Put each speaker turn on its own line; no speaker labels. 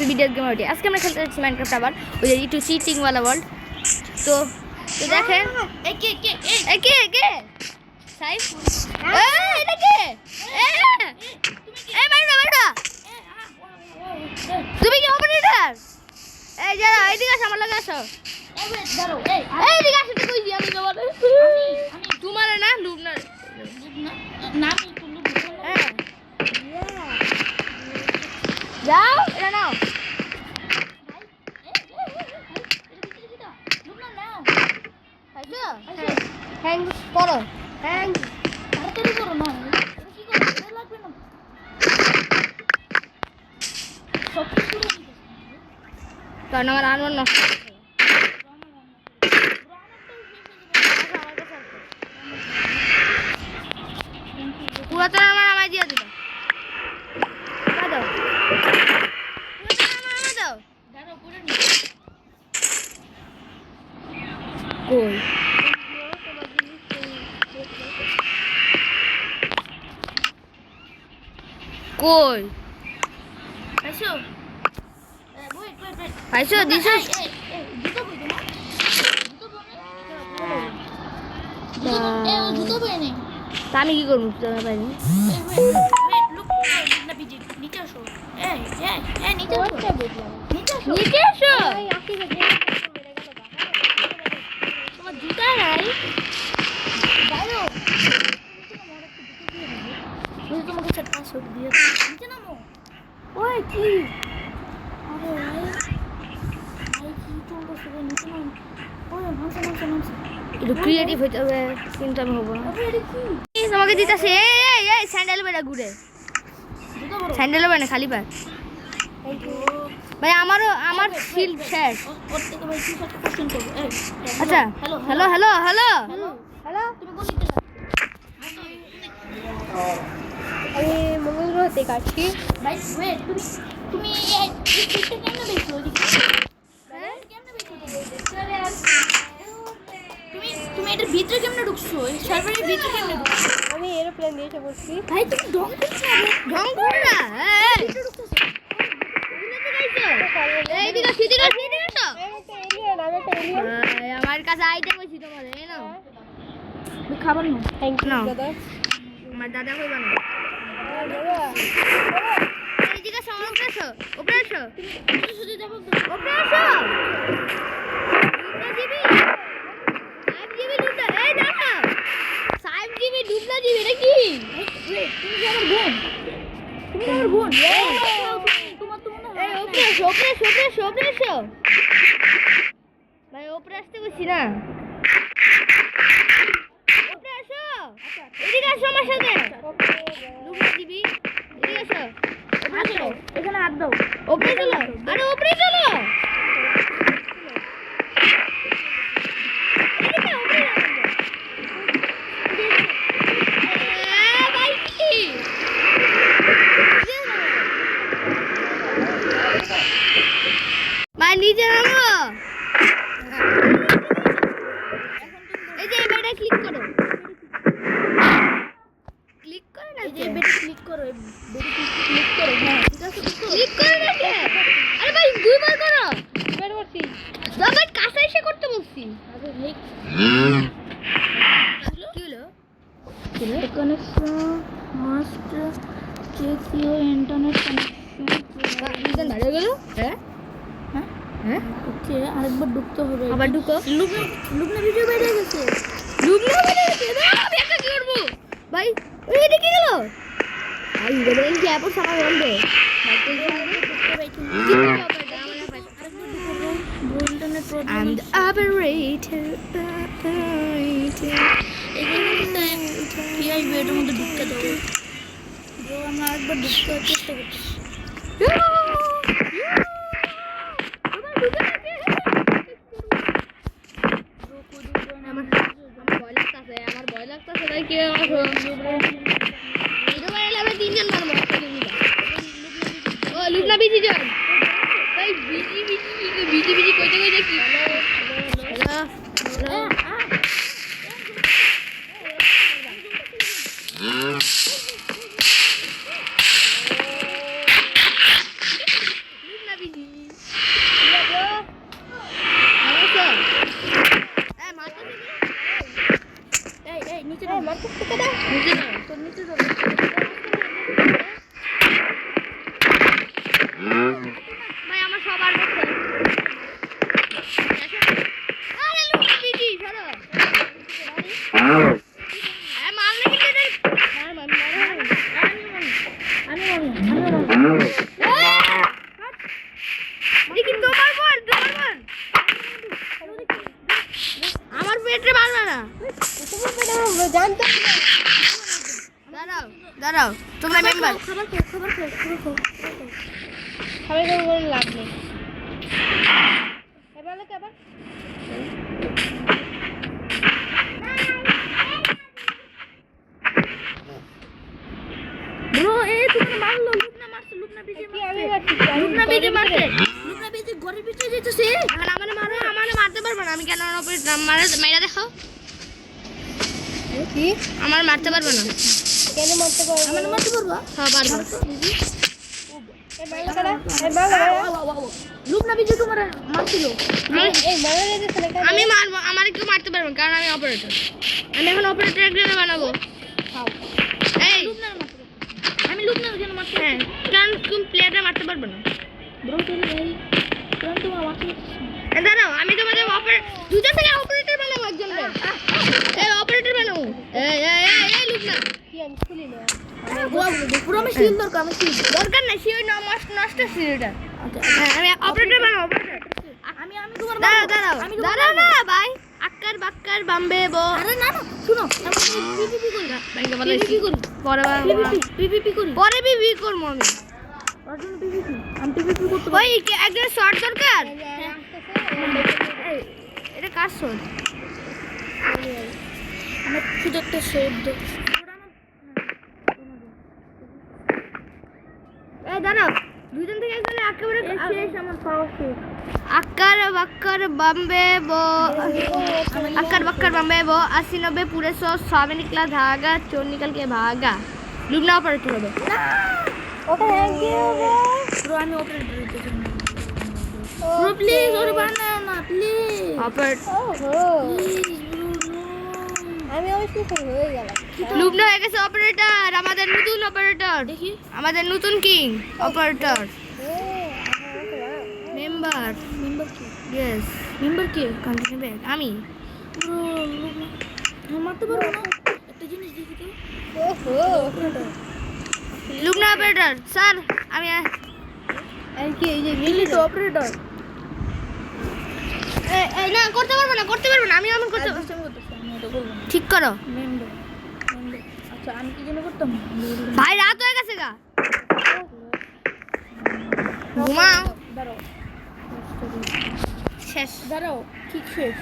video game ওটি আজকে আমরা খেলতে যাচ্ছি মাইনক্রাফট আবার ওই যে একটু চিটিং वाला ওয়ার্ল্ড তো তো দেখেন কে সাইফ এটা কে মারুনা তুমি কি অপারেটর এই যারা এইদিকে আসো আমার লাগে আসো এইদিকে আসো তো কই আমি তোমার না লুব না নাম একটু লুব হ্যাঁ যাও এটা নাও হ্যাং করো হ্যাং তাড়াতাড়ি করো না কি করো এটা লাগবে না সব কিছু কারণ আমার আনবার নষ্ট পুরাতন আমার আমায় দিয়ে দিল দাও পুরাতন আমার দাও দাও পুরো নি কই কই আইছো আইছো দিছো জুতো কই তোমার জুতো বই নেই আমি কি করব জুতো পাইনি নিচে আসো নিচে আসো তোমার জুতা নাই বাইরে তোমাকে চারটা শট দিয়ে নিচে নামো ওই কি আরে ভাই কি চলতো সব নিচে নাম ওই নামছে একটু ক্রিয়েটিভ হতে হবে কিন্তু আমি হবো না তোমাকে দিতেছে এই স্যান্ডেল বেড়া ঘুরে স্যান্ডেল বেড়া খালি পা ভাই আমার ফিল্ড শেষ আচ্ছা হ্যালো হ্যালো হ্যালো হ্যালো আমি মঙ্গল গ্রহতে কাটছি ভাই ওয়েট তুমি এই ফিল্ডটা কেমনে দেখছো হ্যাঁ কেমনে দেখছো তুমি এটার ভিতরে কেমনে ঢুকছো এই সার্ভারের ভিতরে কেমনে ঢুকছো আমি এরোপ্লেন দিয়ে এসে বসছি ভাই তুমি ঢং করছো ঢং করো না এই ভিতরে ঢুকছো এইদিকে সিদিকে তো আমার কাছে আইতে কইছি তোমারে এই নাও তুমি খাবার নাও থ্যাঙ্ক ইউ দাদা আমার দাদা কই বানায় এইদিকে সমস্যা আছে উপরে আসো তুমি শুধু দেখো উপরে আসো ডুবলা দিবি নাকি তুমি আমার বোন এই ওপরে এসো ভাই ওপরে আসতে বলছি না ওপরে আসো এদিকে আসো আমার সাথে ডুবলা দিবি এদিকে আসো ওপরে চলো এখানে হাত দাও ওপরে চলো আরে ওপরে চলো নিচে নামো এই যে বেটা ক্লিক করো না এই যে বেটা ক্লিক করো হ্যাঁ ঠিক আছে ক্লিক করো না কে আরে ভাই দুইবার করো দুইবার করছি ভাই কাছে এসে করতে বলছি আরে নেক কি হলো connection must check your internet connection দাঁড়িয়ে গেল হ্যাঁ হ্যাঁ ওকে আরেকবার ঢুকতে হবে আবার ঢুকো লুবনা ভিডিও বের হয়ে গেছে আমি একটা কি করব ভাই ওই এদিকে গেল ভাই গেলেন কি আপু সারা বন্ধ I'm the operator এই ভিডিওর মধ্যে ঢুকতে দাও ব্রো আমরা আরেকবার ঢুকতে চেষ্টা করছি আমার ভয় লাগতেছে তাই কি আমরা তিনজন মারবো ও লুবনা বিজি যান ভাই বিজি কইতে কি লুবনা
সবার কাছে আরে লুকা বিজি ধরো মারলে কিন্তু দেখি তোমার বল আমার পেটে মারবে না দাঁড়াও তোমরা মেম্বার খাবার কোনো লাভ নেই
ব্রো এই তুমি মারলো লুকনা বিজি মারছে লুকনা বিজি ঘরের ভিতরে যেতেছে
আর আমারে মারতে পারবে না আমি কেন মারা দেখাও
কি
আমার মারতে পারবে না
কেন মারতে পারবো আমার মারতে পারবো
হ্যাঁ পারবো
লুকনা বিজি তোমার মারছিল
আমি মারবো আমার কেউ মারতে পারবে না কারণ আমি অপারেটর আমি এখন অপারেটর একজনে বানাবো এই
আমি লুকনার কেন মারতে
হ্যাঁ কারণ তুমি প্লেয়ারটা মারতে পারবে না
ব্রো তুমি এই কারণ তোমার মারতে
দাঁড়াও আমি তোমাদের দুজন থেকে অপারেটর বানাবো একজনকে এই অপারেটর বানাবো এই লুকনা
কি আমি খুলি না পুরো আমি শিল দরকার
দরকার নাই সিও নষ্ট সিলটা
আচ্ছা
আমি অপারেটর বানাবো
আমি তোমার
দাঁড়াও না ভাই আক্কার বাক্কার বাম্বে বো
আরে না শুনো আমি পিপিপি করি
ব্যাংকে বলাইছি
পিপিপি করি
পরে বিবি করব আমি
অর্জুন পিপিপি আমি পিপিপি করতে
ওই একজন শর্ট দরকার এটা কার শর্ট
আমি শুধু একটা শব্দ
এই দাঁড়াও দুইজন থেকে একজন একেবারে
শেষ আমার পাওয়া শেষ
আক্কার বাক্কার বাম্বে বো আক্কার বাক্কার বাম্বে বো 80 90 पूरे 100 100 में निकला धागा चोर निकल के भागा लुकना ऑपरेटर হবে
ওটা হ্যাং কি হবে ব্রো আমি অপারেটর হতে চাই ব্রো প্লিজ ওরে বানাও না প্লিজ
অপারেটর
আমি অবশ্যই হয়ে গেলাম
লুকনা হয়ে গেছে অপারেটর আমাদের নতুন অপারেটর
দেখি
আমাদের নতুন কিং অপারেটর মেম্বার
কি
ইয়েস
মেম্বার কে
কন্টিনিউ ব্যাক আমি
ব্রো আমি মারতে পারবো না একটা জিনিস দেখি তো
লুকনা অপারেটর স্যার আমি
আর কি এই যে গেলি তো অপারেটর
এই না করতে পারবো না আমি এমন করতে
আমি এটা করব না
ঠিক করো
মেম্বার আচ্ছা আমি কি জন্য করতাম
ভাই রাত হয়ে গেছে গা ঘুমাও
দাঁড়াও
শেষ
দাঁড়াও ঠিক শেষ